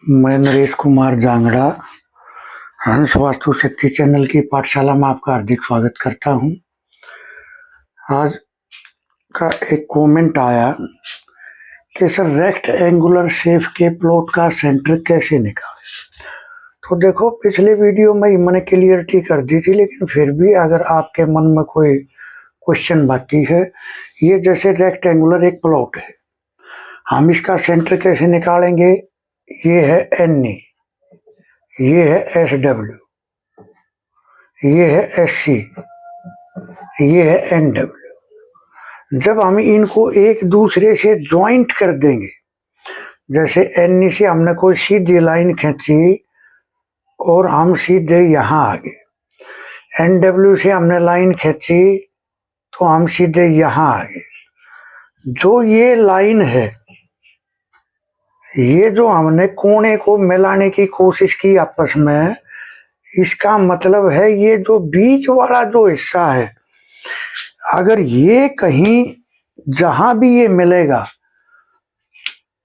मैं नरेश कुमार जांगड़ा हंस वास्तु शक्ति चैनल की पाठशाला में आपका हार्दिक स्वागत करता हूं। आज का एक कमेंट आया कि सर रेक्ट एंगुलर शेप के प्लॉट का सेंटर कैसे निकालें। तो देखो, पिछले वीडियो में ही मैंने क्लियरिटी कर दी थी, लेकिन फिर भी अगर आपके मन में कोई क्वेश्चन बाकी है, ये जैसे रेक्टेंगुलर एक प्लॉट है, हम इसका सेंटर कैसे निकालेंगे। ये है NE, ये है SW, ये है SC, ये है NW। जब हम इनको एक दूसरे से ज्वाइंट कर देंगे, जैसे NE से हमने कोई सीधी लाइन खींची और हम सीधे यहाँ आ गए, NW से हमने लाइन खींची तो हम सीधे यहाँ आ गए। जो ये लाइन है, ये जो हमने कोने को मिलाने की कोशिश की आपस में, इसका मतलब है ये जो बीच वाला जो हिस्सा है, अगर ये कहीं जहां भी ये मिलेगा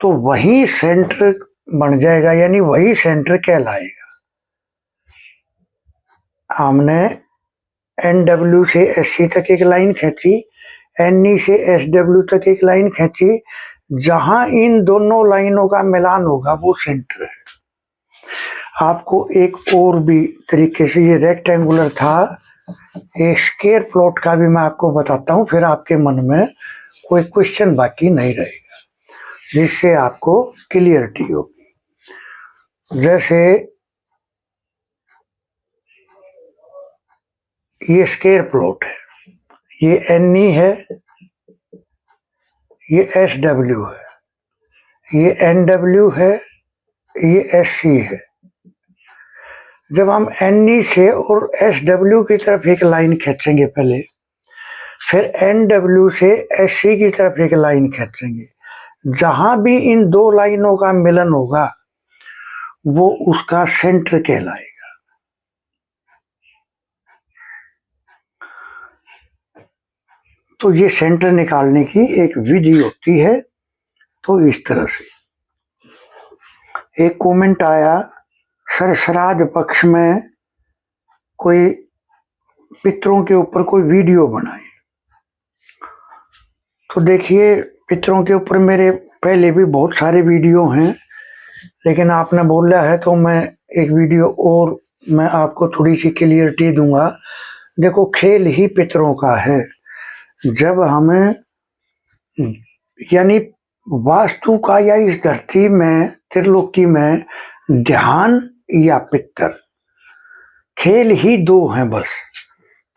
तो वही सेंटर बन जाएगा, यानी वही सेंटर कहलाएगा। हमने NW से SC तक एक लाइन खींची, NE से SW तक एक लाइन खींची, जहां इन दोनों लाइनों का मिलान होगा वो सेंटर है। आपको एक और भी तरीके से, ये रेक्टेंगुलर था, एक स्क्वायर प्लॉट का भी मैं आपको बताता हूं, फिर आपके मन में कोई क्वेश्चन बाकी नहीं रहेगा, जिससे आपको क्लियरिटी होगी। जैसे ये स्क्वायर प्लॉट है, ये NE है, ये SW है, ये NW है, ये SC है। जब हम NE से और SW की तरफ एक लाइन खींचेंगे पहले, फिर NW से SC की तरफ एक लाइन खींचेंगे, जहां भी इन दो लाइनों का मिलन होगा वो उसका सेंटर कहलाएगा। तो ये सेंटर निकालने की एक विधि होती है। तो इस तरह से एक कमेंट आया, सर श्राद्ध पक्ष में कोई पितरों के ऊपर कोई वीडियो बनाए। तो देखिए, पितरों के ऊपर मेरे पहले भी बहुत सारे वीडियो हैं, लेकिन आपने बोला है तो मैं एक वीडियो और मैं आपको थोड़ी सी क्लियरिटी दूंगा। देखो, खेल ही पितरों का है। जब हमें, यानी वास्तु का या इस धरती में त्रिलोकी में ध्यान या पितर, खेल ही दो हैं बस।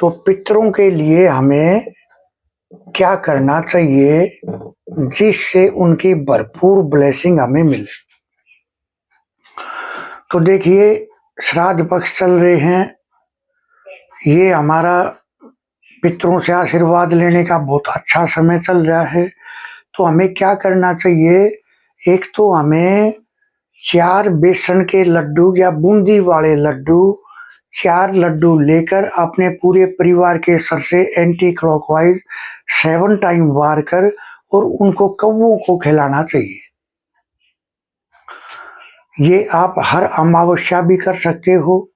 तो पितरों के लिए हमें क्या करना चाहिए जिससे उनकी भरपूर ब्लेसिंग हमें मिले। तो देखिए, श्राद्ध पक्ष चल रहे हैं, ये हमारा पितरों से आशीर्वाद लेने का बहुत अच्छा समय चल रहा है। तो हमें क्या करना चाहिए, एक तो हमें 4 बेसन के लड्डू या बूंदी वाले लड्डू, 4 लड्डू लेकर अपने पूरे परिवार के सर से एंटी क्लॉकवाइज 7 टाइम वार कर और उनको कौवों को खिलाना चाहिए। ये आप हर अमावस्या भी कर सकते हो,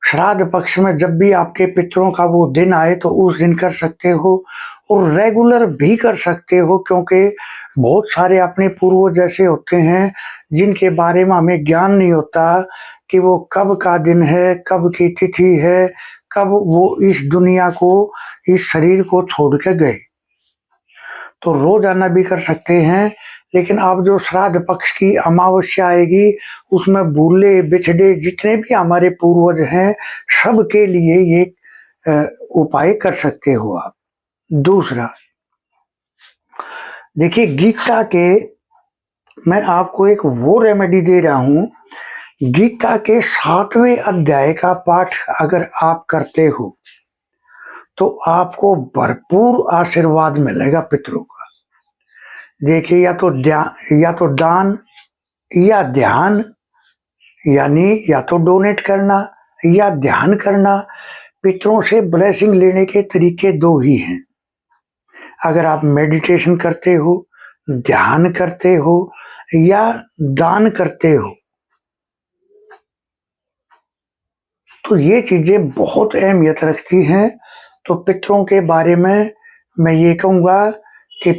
श्राद्ध पक्ष में जब भी आपके पितरों का वो दिन आए तो उस दिन कर सकते हो, और रेगुलर भी कर सकते हो, क्योंकि बहुत सारे अपने पूर्वज ऐसे होते हैं जिनके बारे में हमें ज्ञान नहीं होता कि वो कब का दिन है, कब की तिथि है, कब वो इस दुनिया को, इस शरीर को छोड़ के गए। तो रोजाना भी कर सकते हैं, लेकिन अब जो श्राद्ध पक्ष की अमावस्या आएगी उसमें भूले बिछड़े जितने भी हमारे पूर्वज हैं, सबके लिए ये उपाय कर सकते हो आप। दूसरा, देखिए, गीता के, मैं आपको एक वो रेमेडी दे रहा हूं, गीता के 7वें अध्याय का पाठ अगर आप करते हो तो आपको भरपूर आशीर्वाद मिलेगा पितरों का। देखिए, या तो दान या ध्यान, यानी या तो डोनेट करना या ध्यान करना। पितरों से ब्लेसिंग लेने के तरीके 2 ही हैं। अगर आप मेडिटेशन करते हो, ध्यान करते हो या दान करते हो, तो ये चीज़ें बहुत अहमियत रखती हैं। तो पितरों के बारे में मैं ये कहूँगा कि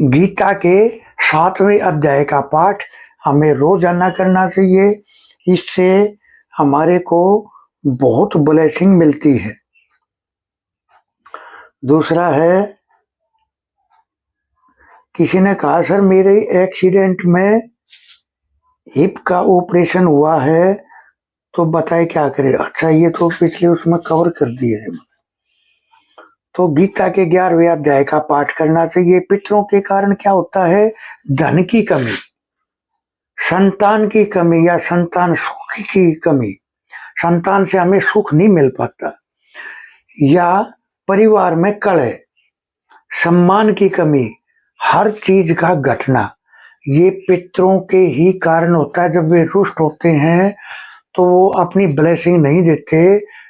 गीता के 7वें अध्याय का पाठ हमें रोजाना करना चाहिए। इससे हमारे को बहुत ब्लेसिंग मिलती है। दूसरा है, किसी ने कहा सर मेरे एक्सीडेंट में हिप का ऑपरेशन हुआ है तो बताए क्या करें। अच्छा, ये तो पिछले उसमें कवर कर दिए है। तो गीता के 11वें अध्याय का पाठ करना चाहिए। पितरों के कारण क्या होता है? धन की कमी, संतान की कमी या संतान सुख की कमी, संतान से हमें सुख नहीं मिल पाता, या परिवार में कलह, सम्मान की कमी, हर चीज का घटना, ये पितरों के ही कारण होता है। जब वे रुष्ट होते हैं तो वो अपनी ब्लेसिंग नहीं देते,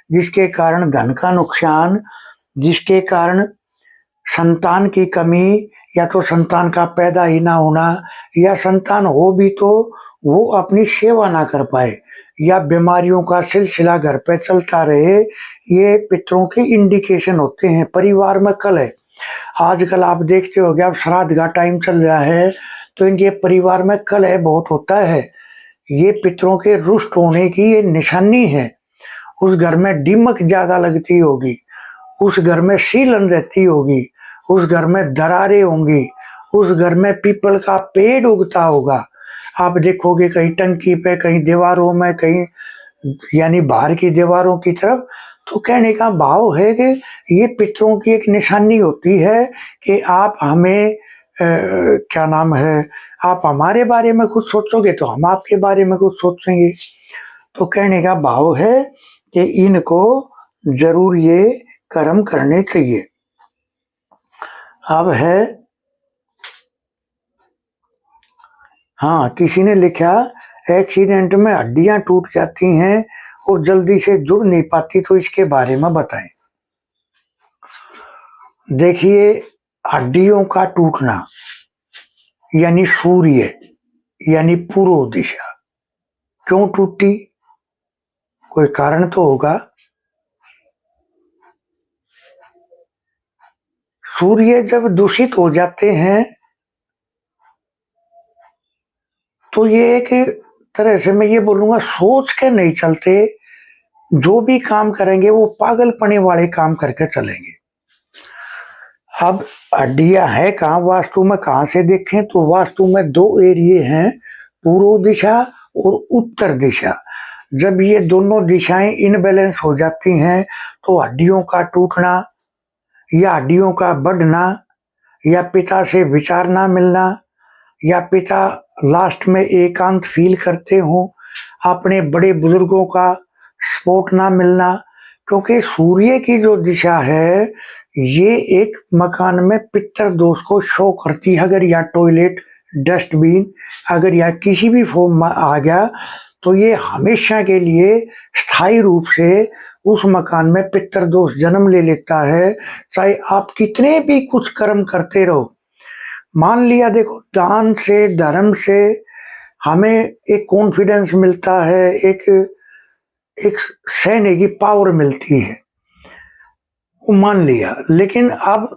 जिसके कारण धन का नुकसान, जिसके कारण संतान की कमी, या तो संतान का पैदा ही ना होना, या संतान हो भी तो वो अपनी सेवा ना कर पाए, या बीमारियों का सिलसिला घर पे चलता रहे। ये पितरों के इंडिकेशन होते हैं। परिवार में कलह, आजकल आप देखते हो, अब श्राद्ध का टाइम चल रहा है तो इनके परिवार में कलह बहुत होता है। ये पितरों के रुष्ट होने की ये निशानी है। उस घर में दीमक ज्यादा लगती होगी, उस घर में सीलन रहती होगी, उस घर में दरारें होंगी, उस घर में पीपल का पेड़ उगता होगा। आप देखोगे कहीं टंकी पे, कहीं दीवारों में, कहीं यानी बाहर की दीवारों की तरफ। तो कहने का भाव है कि ये पितरों की एक निशानी होती है कि आप हमें क्या नाम है, आप हमारे बारे में कुछ सोचोगे तो हम आपके बारे में कुछ सोचेंगे। तो कहने का भाव है कि इनको जरूर ये कर्म करने चाहिए। अब है, हाँ, किसी ने लिखा एक्सीडेंट में हड्डियां टूट जाती हैं और जल्दी से जुड़ नहीं पाती, तो इसके बारे में बताएं। देखिए, हड्डियों का टूटना यानी सूर्य यानी पूर्व दिशा क्यों टूटी? कोई कारण तो होगा। सूर्य जब दूषित हो जाते हैं तो ये एक तरह से मैं ये बोलूंगा, सोच के नहीं चलते। जो भी काम करेंगे वो पागलपने वाले काम करके चलेंगे। अब हड्डियां है कहाँ वास्तु में, कहाँ से देखें तो वास्तु में दो एरिए हैं, पूर्व दिशा और उत्तर दिशा। जब ये दोनों दिशाएं इनबैलेंस हो जाती हैं तो हड्डियों का टूटना, या हड्डियों का बढ़ना, या पिता से विचार ना मिलना, या पिता लास्ट में एकांत फील करते हो, अपने बड़े बुजुर्गों का सपोर्ट ना मिलना। क्योंकि सूर्य की जो दिशा है ये एक मकान में पितर दोष को शो करती है। अगर यहाँ टॉयलेट, डस्टबिन अगर यहाँ किसी भी फॉर्म में आ गया तो ये हमेशा के लिए स्थायी रूप से उस मकान में पितर दोष जन्म ले लेता है। चाहे आप कितने भी कुछ कर्म करते रहो। मान लिया, देखो, दान से, धर्म से हमें एक कॉन्फिडेंस मिलता है, एक एक सहने की पावर मिलती है, वो मान लिया। लेकिन अब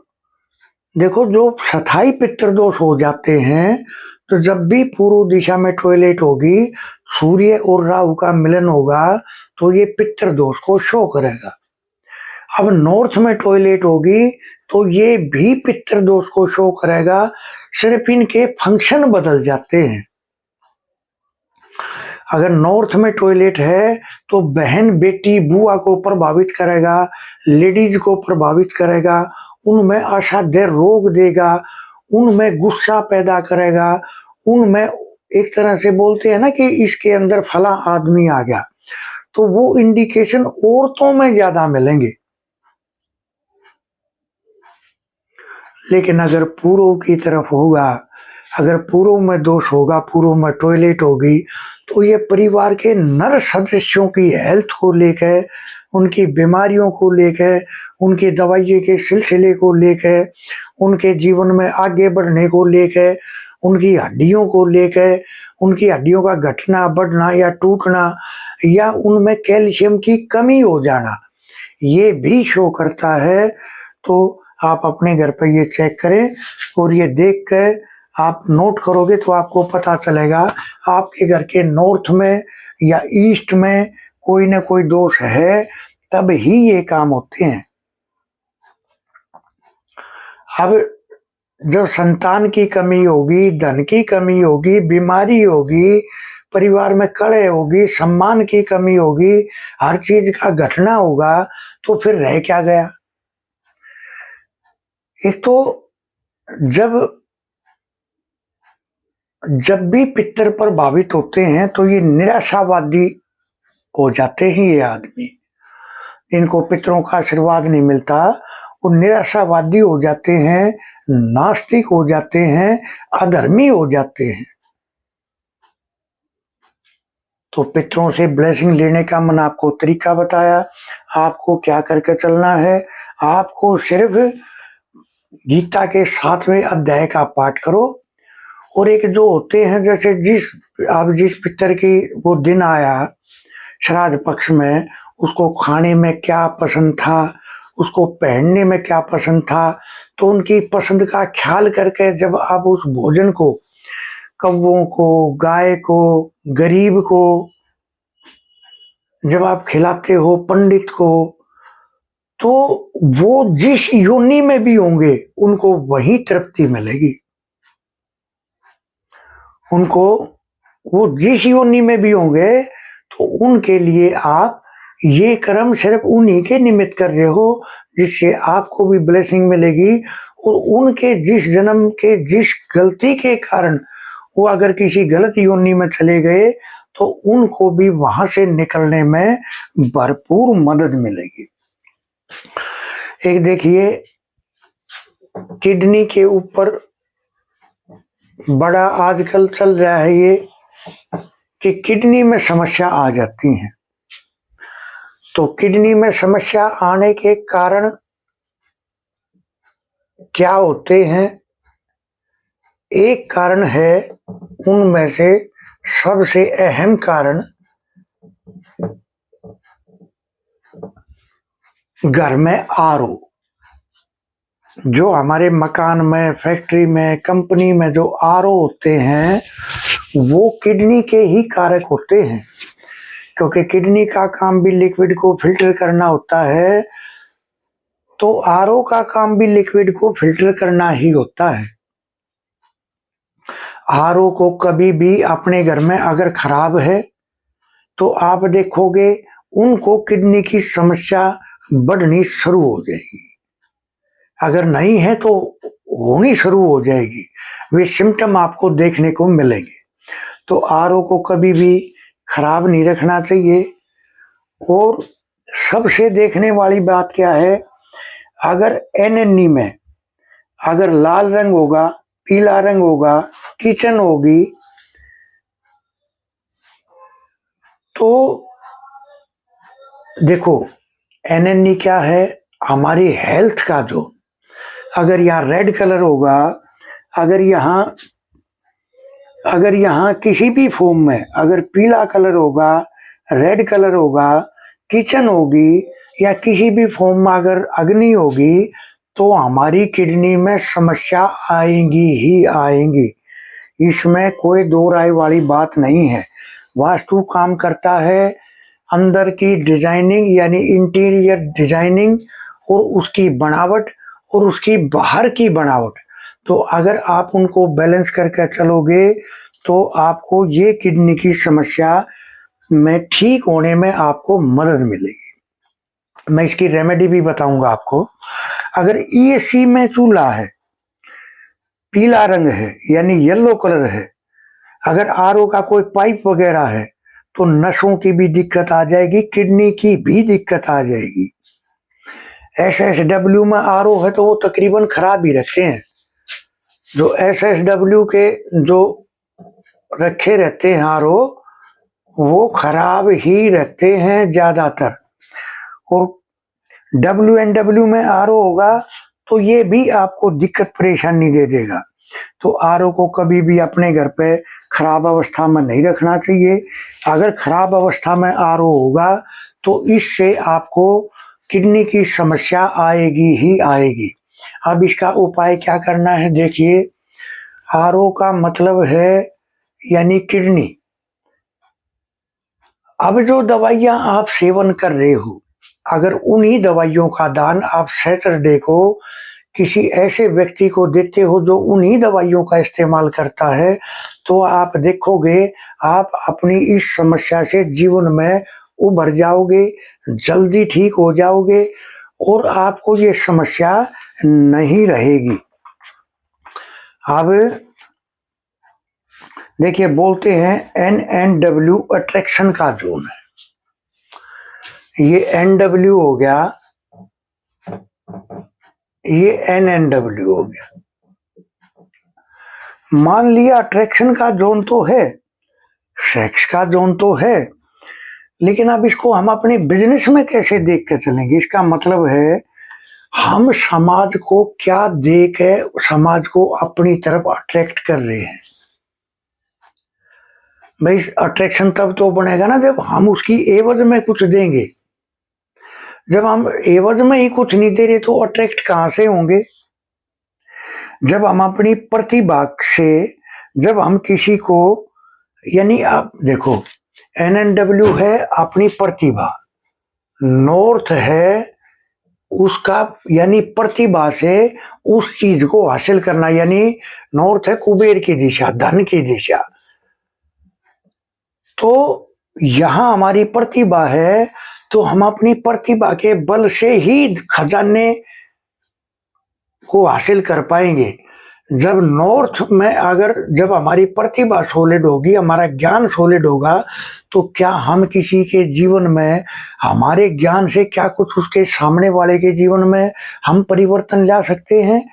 देखो, जो स्थायी पितृदोष हो जाते हैं, तो जब भी पूर्व दिशा में टॉयलेट होगी, सूर्य और राहु का मिलन होगा तो ये पितृदोष को शो करेगा। अब नॉर्थ में टॉयलेट होगी तो ये भी पितृदोष को शो करेगा, सिर्फ इनके फंक्शन बदल जाते हैं। अगर नॉर्थ में टॉयलेट है तो बहन, बेटी, बुआ को प्रभावित करेगा, लेडीज को प्रभावित करेगा, उनमें असाध्य रोग देगा, उनमें गुस्सा पैदा करेगा, उनमें एक तरह से बोलते हैं ना कि इसके अंदर फला आदमी आ गया। तो वो इंडिकेशन औरतों में ज्यादा मिलेंगे। लेकिन अगर पूर्व की तरफ होगा, अगर पूर्व में दोष होगा, पूर्व में टॉयलेट होगी, तो ये परिवार के नर सदस्यों की हेल्थ को लेकर, उनकी बीमारियों को लेकर, उनकी दवाइयों के सिलसिले को लेकर, उनके जीवन में आगे बढ़ने को लेकर, उनकी हड्डियों को लेकर, उनकी हड्डियों का घटना, बढ़ना या टूटना, या उनमें कैल्शियम की कमी हो जाना, ये भी शो करता है। तो आप अपने घर पर ये चेक करें और ये देख कर आप नोट करोगे तो आपको पता चलेगा आपके घर के नॉर्थ में या ईस्ट में कोई ना कोई दोष है, तब ही ये काम होते हैं। अब जब संतान की कमी होगी, धन की कमी होगी, बीमारी होगी, परिवार में कलह होगी, सम्मान की कमी होगी, हर चीज का घटना होगा, तो फिर रह क्या गया। एक तो जब जब भी पितर प्रभावित होते हैं तो ये निराशावादी हो जाते हैं। ये आदमी इनको पितरों का आशीर्वाद नहीं मिलता, वो निराशावादी हो जाते हैं, नास्तिक हो जाते हैं, अधर्मी हो जाते हैं। तो पितरों से ब्लेसिंग लेने का मैंने आपको तरीका बताया, आपको क्या करके चलना है। आपको सिर्फ गीता के 7वें अध्याय का पाठ करो, और एक जो होते हैं जैसे जिस पितर की वो दिन आया श्राद्ध पक्ष में, उसको खाने में क्या पसंद था, उसको पहनने में क्या पसंद था, तो उनकी पसंद का ख्याल करके जब आप उस भोजन को कौवों को, गाय को, गरीब को जब आप खिलाते हो, पंडित को, तो वो जिस योनि में भी होंगे उनको वही तृप्ति मिलेगी। उनको वो जिस योनि में भी होंगे तो उनके लिए आप ये कर्म सिर्फ उन्हीं के निमित्त कर रहे हो, जिससे आपको भी ब्लेसिंग मिलेगी। और उनके जिस जन्म के जिस गलती के कारण वो अगर किसी गलत योनि में चले गए तो उनको भी वहां से निकलने में भरपूर मदद मिलेगी। एक देखिए, किडनी के ऊपर बड़ा आजकल चल रहा है ये कि किडनी में समस्या आ जाती है। तो किडनी में समस्या आने के कारण क्या होते हैं, एक कारण है, उनमें से सबसे अहम कारण घर में आरओ, जो हमारे मकान में, फैक्ट्री में, कंपनी में जो आरओ होते हैं वो किडनी के ही कारक होते हैं, क्योंकि किडनी का काम भी लिक्विड को फिल्टर करना होता है। तो आरओ का काम भी लिक्विड को फिल्टर करना ही होता है। आरओ को कभी भी अपने घर में अगर खराब है तो आप देखोगे उनको किडनी की समस्या बढ़नी शुरू हो जाएगी, अगर नहीं है तो होनी शुरू हो जाएगी, वे सिम्टम आपको देखने को मिलेंगे। तो आरओ को कभी भी खराब नहीं रखना चाहिए। और सबसे देखने वाली बात क्या है, अगर एनेनी में अगर लाल रंग होगा, पीला रंग होगा, किचन होगी, तो देखो एनेनी क्या है, हमारी हेल्थ का जो, अगर यहाँ रेड कलर होगा, अगर यहाँ किसी भी फॉर्म में अगर पीला कलर होगा, रेड कलर होगा, किचन होगी, या किसी भी फॉर्म में अगर अग्नि होगी, तो हमारी किडनी में समस्या आएंगी ही आएंगी। इसमें कोई दो राय वाली बात नहीं है। वास्तु काम करता है अंदर की डिजाइनिंग यानी इंटीरियर डिजाइनिंग और उसकी बनावट और उसकी बाहर की बनावट। तो अगर आप उनको बैलेंस करके चलोगे तो आपको ये किडनी की समस्या में ठीक होने में आपको मदद मिलेगी। मैं इसकी रेमेडी भी बताऊंगा आपको। अगर ईएससी में चूल्हा है, पीला रंग है यानी येलो कलर है, अगर आरओ का कोई पाइप वगैरह है तो नसों की भी दिक्कत आ जाएगी, किडनी की भी दिक्कत आ जाएगी। SSW में आरओ है तो वो तकरीबन खराब ही रखते हैं। जो SSW के जो रखे रहते हैं आरओ, वो खराब ही रहते हैं ज्यादातर। और WNW में आरओ होगा तो ये भी आपको दिक्कत परेशानी दे देगा। तो आरओ को कभी भी अपने घर पे खराब अवस्था में नहीं रखना चाहिए। अगर खराब अवस्था में आरओ होगा तो इससे आपको किडनी की समस्या आएगी ही आएगी। अब इसका उपाय क्या करना है, देखिए, आरओ का मतलब है यानी किडनी। अब जो दवाइयां आप सेवन कर रहे हो, अगर उन्हीं दवाइयों का दान आप सैटरडे को किसी ऐसे व्यक्ति को देते हो जो उन्हीं दवाइयों का इस्तेमाल करता है, तो आप देखोगे आप अपनी इस समस्या से जीवन में उभर जाओगे, जल्दी ठीक हो जाओगे और आपको ये समस्या नहीं रहेगी। अब देखिए, बोलते हैं NNW अट्रैक्शन का जोन है। ये NW हो गया, ये NNW हो गया। मान लिया अट्रैक्शन का जोन तो है, सेक्स का जोन तो है, लेकिन अब इसको हम अपने बिजनेस में कैसे देख के चलेंगे? इसका मतलब है हम समाज को क्या दे के समाज को अपनी तरफ अट्रैक्ट कर रहे हैं। भाई, अट्रैक्शन तब तो बनेगा ना जब हम उसकी एवज में कुछ देंगे। जब हम एवज में ही कुछ नहीं दे रहे तो अट्रैक्ट कहां से होंगे? जब हम अपनी प्रतिभा से, जब हम किसी को, यानी आप देखो, NNW है अपनी प्रतिभा, नॉर्थ है उसका यानी प्रतिभा से उस चीज को हासिल करना, यानी नॉर्थ है कुबेर की दिशा, धन की दिशा। तो यहां हमारी प्रतिभा है तो हम अपनी प्रतिभा के बल से ही खजाने को हासिल कर पाएंगे। जब नॉर्थ में अगर जब हमारी प्रतिभा सॉलिड होगी, हमारा ज्ञान सॉलिड होगा, तो क्या हम किसी के जीवन में हमारे ज्ञान से क्या कुछ उसके सामने वाले के जीवन में हम परिवर्तन ला सकते हैं?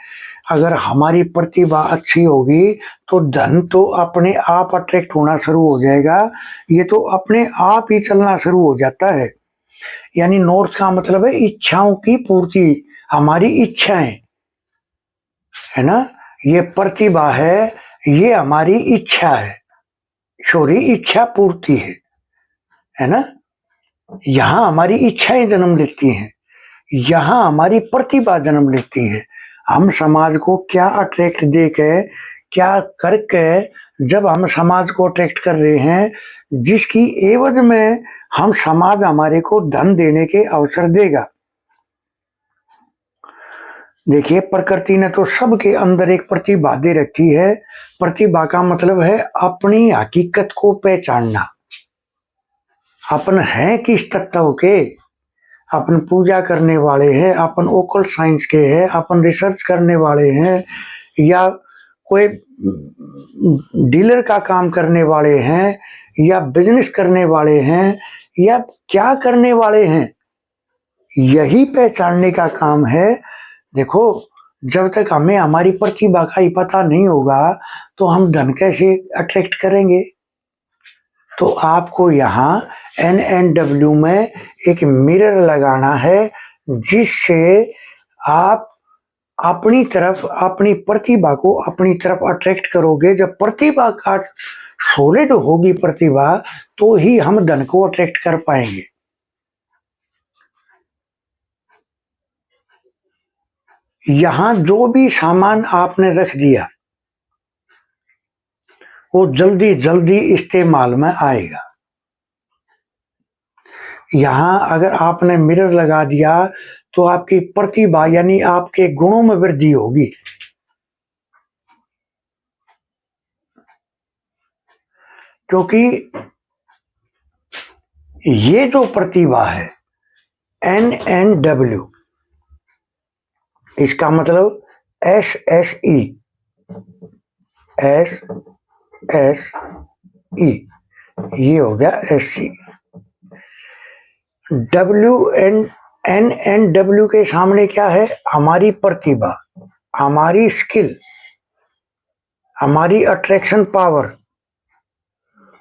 अगर हमारी प्रतिभा अच्छी होगी तो धन तो अपने आप अट्रैक्ट होना शुरू हो जाएगा। ये तो अपने आप ही चलना शुरू हो जाता है। यानी नॉर्थ का मतलब है इच्छाओं की पूर्ति, हमारी इच्छाएं, है ना। ये प्रतिभा है, ये हमारी इच्छा है, सॉरी, इच्छा पूर्ति है ना। यहां हमारी इच्छाएं जन्म लेती हैं, यहां हमारी प्रतिभा जन्म लेती है। हम समाज को क्या अट्रैक्ट दे के, क्या करके, जब हम समाज को अट्रैक्ट कर रहे हैं, जिसकी एवज में हम समाज हमारे को धन देने के अवसर देगा। देखिए, प्रकृति ने तो सबके अंदर एक प्रतिभा दे रखी है। प्रतिभा का मतलब है अपनी हकीकत को पहचानना। अपन है किस तत्व के, अपन पूजा करने वाले हैं, अपन ओकल्ट साइंस के हैं, अपन रिसर्च करने वाले हैं, या कोई डीलर का काम करने वाले हैं, या बिजनेस करने वाले हैं, या क्या करने वाले हैं, यही पहचानने का काम है। देखो, जब तक हमें हमारी प्रतिभा का ही पता नहीं होगा तो हम धन कैसे अट्रैक्ट करेंगे? तो आपको यहाँ NNW में एक मिरर लगाना है, जिससे आप अपनी तरफ, अपनी प्रतिभा को अपनी तरफ अट्रैक्ट करोगे। जब प्रतिभा का सॉलिड होगी प्रतिभा, तो ही हम धन को अट्रैक्ट कर पाएंगे। यहां जो भी सामान आपने रख दिया वो जल्दी जल्दी इस्तेमाल में आएगा। यहां अगर आपने मिरर लगा दिया तो आपकी प्रतिभा यानी आपके गुणों में वृद्धि होगी। क्योंकि ये जो प्रतिभा है NNW, इसका मतलब SSE, SSE, ये हो गया SC। NNW के सामने क्या है? हमारी प्रतिभा, हमारी स्किल, हमारी अट्रैक्शन पावर।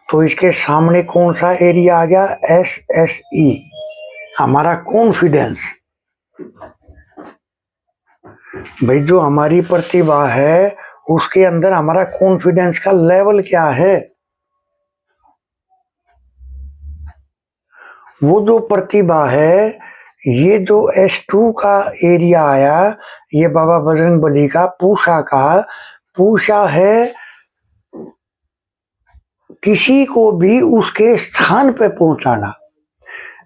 तो इसके सामने कौन सा एरिया आ गया? SSE, हमारा कॉन्फिडेंस। भाई, जो हमारी प्रतिभा है उसके अंदर हमारा कॉन्फिडेंस का लेवल क्या है। वो जो प्रतिभा है, ये जो S2 का एरिया आया, ये बाबा बजरंगबली का पूषा है किसी को भी उसके स्थान पे पहुंचाना।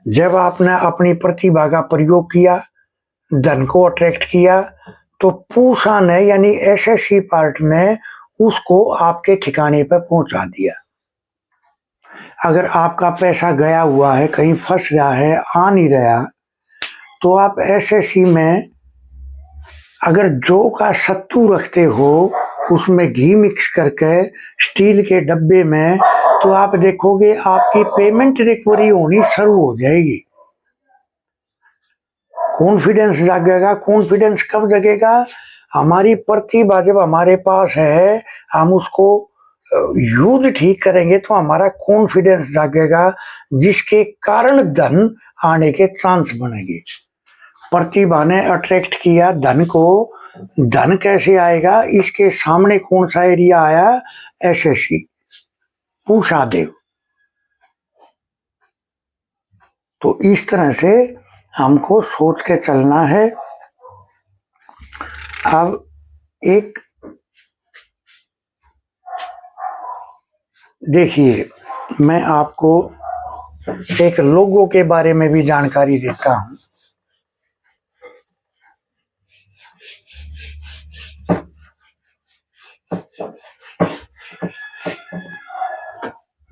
जब आपने अपनी प्रतिभा का प्रयोग किया, धन को अट्रैक्ट किया, तो पूषा ने यानी SSC पार्ट ने उसको आपके ठिकाने पर पहुंचा दिया। अगर आपका पैसा गया हुआ है, कहीं फंस रहा है, आ नहीं रहा, तो आप SSC में अगर जो का सत्तू रखते हो, उसमें घी मिक्स करके स्टील के डब्बे में, तो आप देखोगे आपकी पेमेंट रिकवरी होनी शुरू हो जाएगी। कॉन्फिडेंस जागेगा। कॉन्फिडेंस कब जगेगा? हमारी प्रतिभा जब हमारे पास है, हम उसको यूज ठीक करेंगे तो हमारा कॉन्फिडेंस जागेगा, जिसके कारण धन आने के चांस बनेंगे। प्रतिभा ने अट्रैक्ट किया धन को, धन कैसे आएगा? इसके सामने कौन सा एरिया आया? SSC, पूषा देव। तो इस तरह से हमको सोच के चलना है। अब एक देखिए, मैं आपको एक लोगो के बारे में भी जानकारी देता हूं।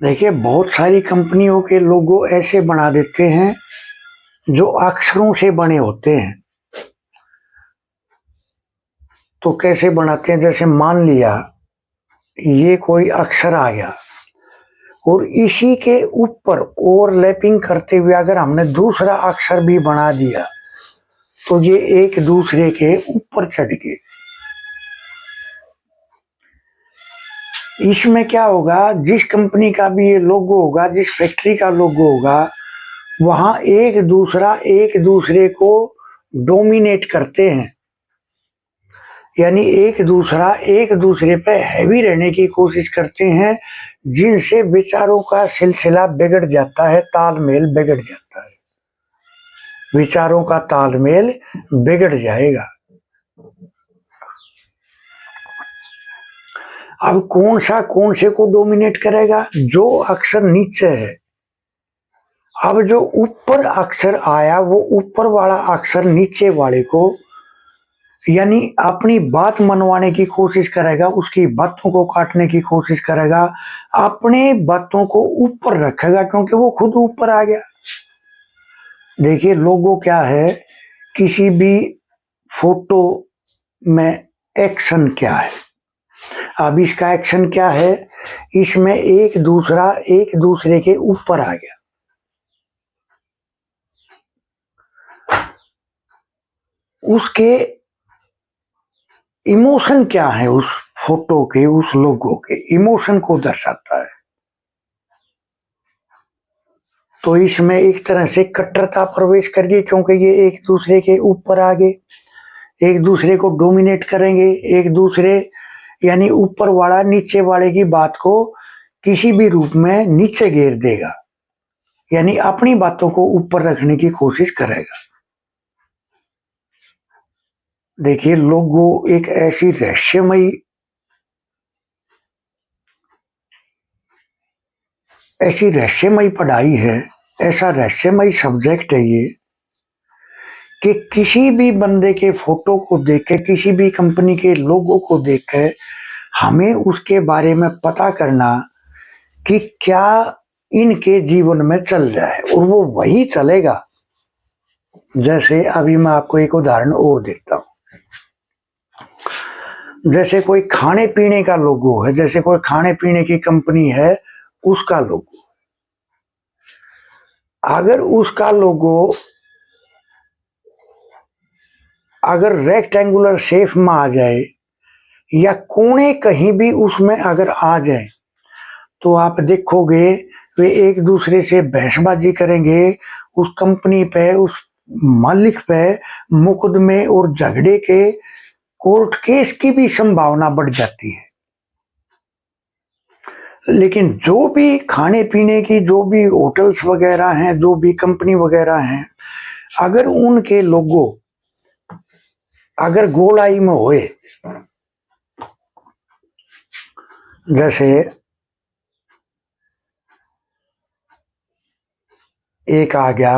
देखिए, बहुत सारी कंपनियों के लोगो ऐसे बना देते हैं जो अक्षरों से बने होते हैं। तो कैसे बनाते हैं? जैसे मान लिया ये कोई अक्षर आ गया, और इसी के ऊपर ओवरलैपिंग करते हुए अगर हमने दूसरा अक्षर भी बना दिया, तो ये एक दूसरे के ऊपर चढ़ गए। इसमें क्या होगा? जिस कंपनी का भी ये लोगो होगा, जिस फैक्ट्री का लोगो होगा, वहां एक दूसरे को डोमिनेट करते हैं, यानी एक दूसरे पे हैवी रहने की कोशिश करते हैं, जिनसे विचारों का सिलसिला बिगड़ जाता है, तालमेल बिगड़ जाता है, विचारों का तालमेल बिगड़ जाएगा। अब कौन से को डोमिनेट करेगा? जो अक्षर नीचे है। अब जो ऊपर अक्षर आया, वो ऊपर वाला अक्षर नीचे वाले को यानी अपनी बात मनवाने की कोशिश करेगा, उसकी बातों को काटने की कोशिश करेगा, अपने बातों को ऊपर रखेगा, क्योंकि वो खुद ऊपर आ गया। देखिए, लोगो क्या है? किसी भी फोटो में एक्शन क्या है? अब इसका एक्शन क्या है? इसमें एक दूसरे के ऊपर आ गया। उसके इमोशन क्या है? उस फोटो के, उस लोगो के इमोशन को दर्शाता है। तो इसमें एक तरह से कट्टरता प्रवेश कर गई, क्योंकि ये एक दूसरे के ऊपर आ गए, एक दूसरे को डोमिनेट करेंगे, एक दूसरे यानी ऊपर वाला नीचे वाले की बात को किसी भी रूप में नीचे गिर देगा, यानी अपनी बातों को ऊपर रखने की कोशिश करेगा। देखिए, लोगो एक ऐसी रहस्यमयी पढ़ाई है, ऐसा रहस्यमयी सब्जेक्ट है ये, कि किसी भी बंदे के फोटो को देख के, किसी भी कंपनी के लोगो को देख के हमें उसके बारे में पता करना कि क्या इनके जीवन में चल रहा है, और वो वही चलेगा। जैसे अभी मैं आपको एक उदाहरण और देता हूं। जैसे कोई खाने पीने का लोगो है, जैसे कोई खाने पीने की कंपनी है, उसका लोगो, अगर उसका लोगो अगर रेक्टेंगुलर शेप में आ जाए, या कोने कहीं भी उसमें अगर आ जाए, तो आप देखोगे वे एक दूसरे से बहसबाजी करेंगे, उस कंपनी पे, उस मालिक पे मुकदमे और झगड़े के कोर्ट केस की भी संभावना बढ़ जाती है। लेकिन जो भी खाने पीने की जो भी होटल्स वगैरह हैं, जो भी कंपनी वगैरह हैं, अगर उनके लोगो अगर गोलाई में होए, जैसे एक आ गया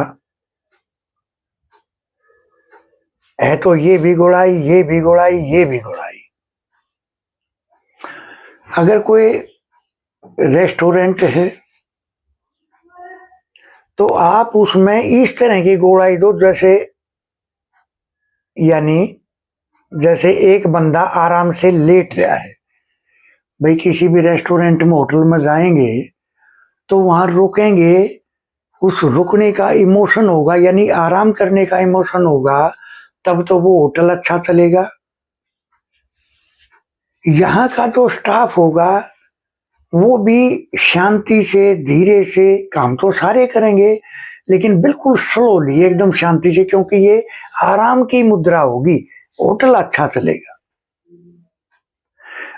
है तो ये भी गोलाई, ये भी गोलाई, ये भी गोलाई। अगर कोई रेस्टोरेंट है तो आप उसमें इस तरह की गोलाई दो जैसे, यानी जैसे एक बंदा आराम से लेट रहा है। भाई किसी भी रेस्टोरेंट में होटल में जाएंगे तो वहां रुकेंगे, उस रुकने का इमोशन होगा, यानी आराम करने का इमोशन होगा, तब तो वो होटल अच्छा चलेगा। यहाँ का जो स्टाफ होगा वो भी शांति से धीरे से काम तो सारे करेंगे, लेकिन बिल्कुल स्लोली एकदम शांति से, क्योंकि ये आराम की मुद्रा होगी, होटल अच्छा चलेगा।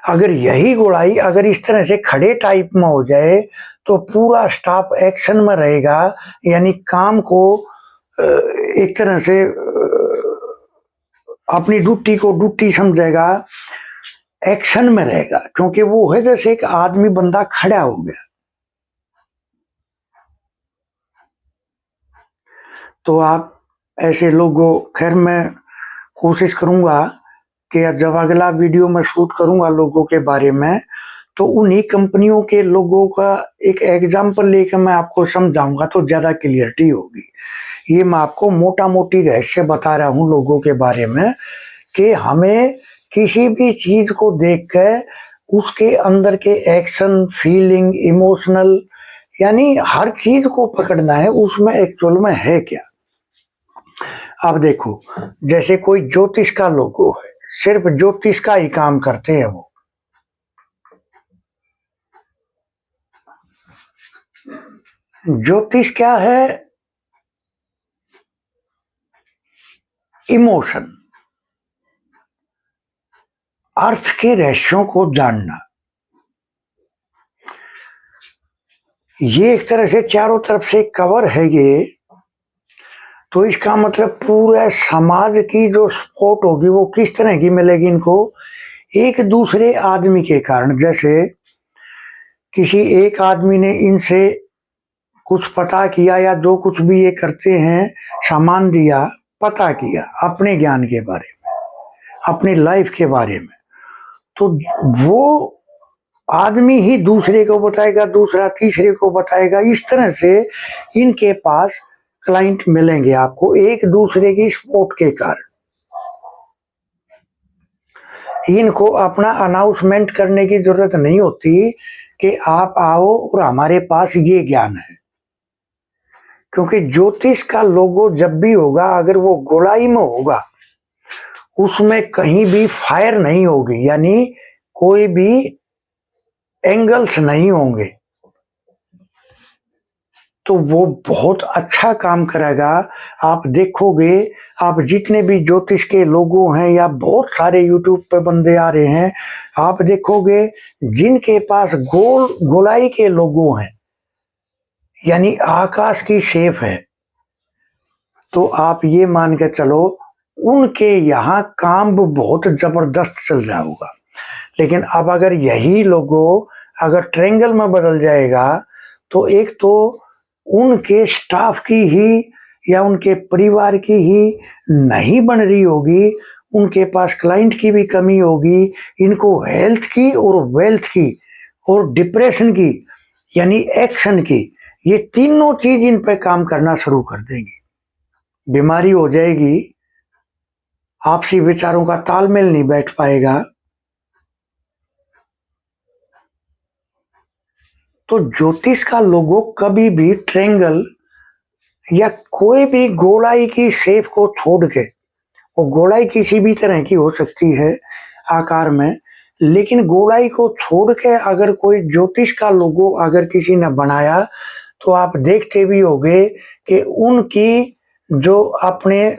अगर यही गोलाई अगर इस तरह से खड़े टाइप में हो जाए तो पूरा स्टाफ एक्शन में रहेगा, यानी काम को एक तरह से अपनी ड्यूटी को ड्यूटी समझेगा, एक्शन में रहेगा, क्योंकि वो है जैसे एक आदमी बंदा खड़ा हो गया। तो आप ऐसे लोगों, खैर मैं कोशिश करूंगा कि जब अगला वीडियो में शूट करूंगा लोगों के बारे में, तो उन्हीं कंपनियों के लोगों का एक एग्जाम्पल लेकर मैं आपको समझाऊंगा तो ज्यादा क्लियरिटी होगी। ये मैं आपको मोटा मोटी रहस्य बता रहा हूं लोगों के बारे में, कि हमें किसी भी चीज को देखकर उसके अंदर के एक्शन, फीलिंग, इमोशनल, यानी हर चीज को पकड़ना है, उसमें एक्चुअल में है क्या। अब देखो, जैसे कोई ज्योतिष का लोगो है, सिर्फ ज्योतिष का ही काम करते हैं वो। ज्योतिष क्या है? इमोशन, अर्थ के रहस्यों को जानना। ये एक तरह से चारों तरफ से कवर है ये, तो इसका मतलब पूरे समाज की जो सपोर्ट होगी वो किस तरह की मिलेगी इनको? एक दूसरे आदमी के कारण। जैसे किसी एक आदमी ने इनसे कुछ पता किया, या जो कुछ भी ये करते हैं, सामान दिया, पता किया अपने ज्ञान के बारे में, अपनी लाइफ के बारे में, तो वो आदमी ही दूसरे को बताएगा, दूसरा तीसरे को बताएगा। इस तरह से इनके पास क्लाइंट मिलेंगे आपको, एक दूसरे की सपोर्ट के कारण। इनको अपना अनाउंसमेंट करने की जरूरत नहीं होती कि आप आओ और हमारे पास ये ज्ञान है, क्योंकि ज्योतिष का लोगो जब भी होगा, अगर वो गोलाई में होगा, उसमें कहीं भी फायर नहीं होगी, यानी कोई भी एंगल्स नहीं होंगे, तो वो बहुत अच्छा काम करेगा। आप देखोगे, आप जितने भी ज्योतिष के लोगो हैं, या बहुत सारे यूट्यूब पे बंदे आ रहे हैं, आप देखोगे जिनके पास गोलाई के लोगो हैं, यानी आकाश की शेप है, तो आप ये मान के चलो उनके यहाँ काम बहुत जबरदस्त चल रहा होगा। लेकिन अब अगर यही लोगो अगर ट्रायंगल में बदल जाएगा, तो एक तो उनके स्टाफ की ही या उनके परिवार की ही नहीं बन रही होगी, उनके पास क्लाइंट की भी कमी होगी, इनको हेल्थ की और वेल्थ की और डिप्रेशन की, यानी एक्शन की, ये तीनों चीज इन पे काम करना शुरू कर देंगी। बीमारी हो जाएगी, आपसी विचारों का तालमेल नहीं बैठ पाएगा। तो ज्योतिष का लोगो कभी भी ट्रायंगल या कोई भी गोलाई की शेप को छोड़ के, वो गोलाई किसी भी तरह की हो सकती है आकार में, लेकिन गोलाई को छोड़ के अगर कोई ज्योतिष का लोगो अगर किसी ने बनाया, तो आप देखते भी होंगे कि उनकी जो अपने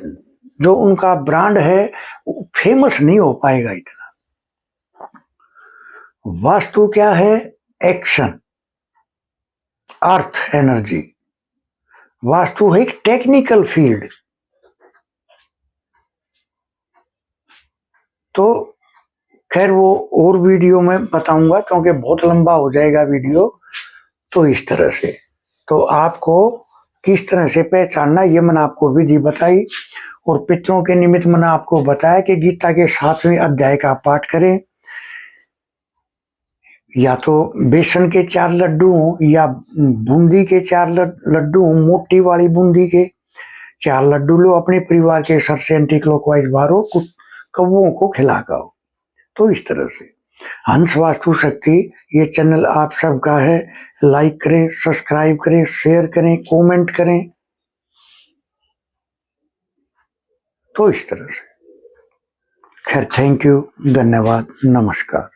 जो उनका ब्रांड है, वो फेमस नहीं हो पाएगा इतना। वास्तु क्या है? Action, earth energy. वास्तु है एक टेक्निकल फील्ड। तो खैर वो और वीडियो में बताऊंगा क्योंकि बहुत लंबा हो जाएगा वीडियो। तो इस तरह से तो आपको किस तरह से पहचानना, ये मैंने आपको विधि बताई। और पितरों के निमित्त मैंने आपको बताया कि गीता के 7वें अध्याय का पाठ करें, या तो बेसन के 4 लड्डू हों या बूंदी के 4 लड्डू हों, मोटी वाली बूंदी के 4 लड्डू लो, अपने परिवार के सर से एंटी क्लॉकवाइज बाहर कुछ कौओं को खिला गाओ। तो इस तरह से हंस वास्तु शक्ति ये चैनल आप सबका है। लाइक करें, सब्सक्राइब करें, शेयर करें, कमेंट करें। तो इस तरह से खैर, थैंक यू, धन्यवाद, नमस्कार।